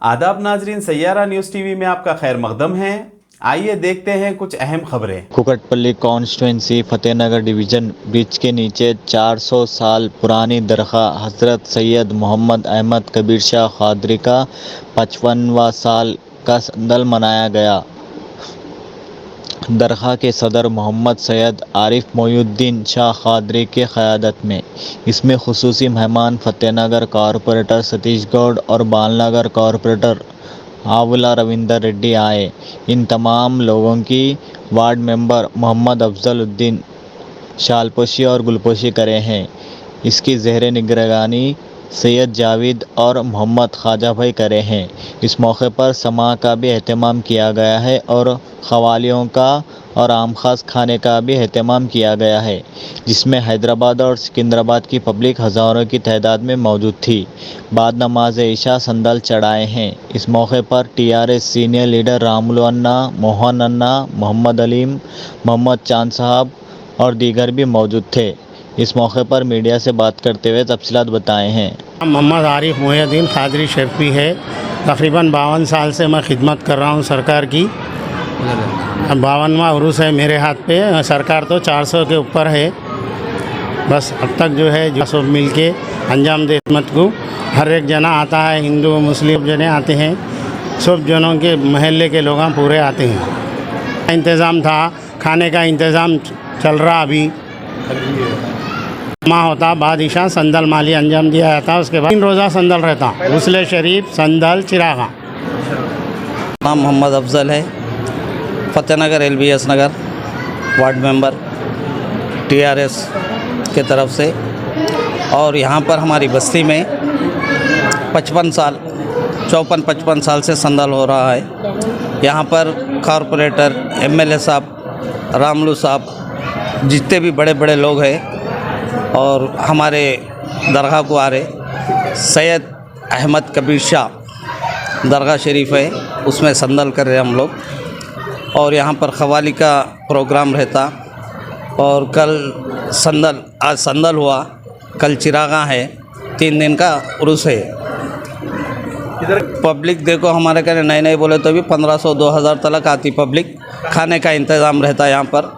आदाब नाजरीन, Saiyaara news TV में आपका खैर मकदम है। आइए देखते हैं कुछ अहम खबरें। Kukatpally constituency Fatehnagar division bridge के नीचे 400 साल पुरानी दरगाह हज़रत सैयद मोहम्मद अहमद कबीर शाह क़ादरी का 55वां साल का संदल मनाया गया। दरगाह के सदर मोहम्मद सैयद आरिफ मोइनुद्दीन शाह क़ादरी की क़यादत में इसमें खुसूसी मेहमान फतेहनगर कॉरपोरेटर सतीश गौड़ और बालनगर कॉरपोरेटर आंवला रविंदर रेड्डी आए। इन तमाम लोगों की वार्ड मेंबर मोहम्मद अफजल उद्दीन शालपोशी और गुलपोशी करे हैं। इसकी ज़ेर निगरानी सैयद जावेद और मोहम्मद ख्वाजा भाई करे हैं। इस मौके पर समा का भी अहतमाम किया गया है और क़वालियों का और आम खास खाने का भी अहतमाम किया गया है, जिसमें हैदराबाद और सिकंदराबाद की पब्लिक हज़ारों की तादाद में मौजूद थी। बाद नमाज इशा संदल चढ़ाए हैं। इस मौके पर टीआरएस सीनियर लीडर रामुलु अन्ना, मोहन अन्ना, मोहम्मद अलीम, मोहम्मद चांद साहब और दीगर भी मौजूद थे। इस मौके पर मीडिया से बात करते हुए तफसीलात बताए हैं। मोहम्मद आरिफ मोइनुद्दीन क़ादरी शरीफ़ी है। तकरीबन 52 साल से मैं खिदमत कर रहा हूँ सरकार की। 52वां उरूस है मेरे हाथ पे। सरकार तो 400 के ऊपर है। बस अब तक जो है जो सब मिल के अंजाम दे खिदमत को। हर एक जना आता है, हिंदू मुस्लिम जने आते हैं, सब जनों के महल्ले के लोग पूरे आते हैं। इंतज़ाम था, खाने का इंतज़ाम चल रहा अभी। माँ होता बाद ईशा संदल माली अंजाम दिया जाता। उसके बाद 3 रोज़ा संदल रहता, गुस्ले शरीफ, संदल, चिरागा। नाम मोहम्मद अफजल है, फतेहनगर LBS नगर वार्ड मेंबर TRS के तरफ से। और यहाँ पर हमारी बस्ती में 55 साल से संदल हो रहा है। यहाँ पर कॉरपोरेटर MLA साहब, रामुलु साहब, जितने भी बड़े बड़े लोग हैं और हमारे दरगाह को आ रहे सैयद अहमद कबीर शाह दरगाह शरीफ है, उसमें संदल कर रहे हम लोग। और यहाँ पर क़वाली का प्रोग्राम रहता। और कल आज संदल हुआ, कल चिरागा है, 3 दिन का उर्स है। पब्लिक देखो हमारे कहने नए बोले तो भी 1500-2000 तक आती पब्लिक। खाने का इंतज़ाम रहता है यहाँ पर।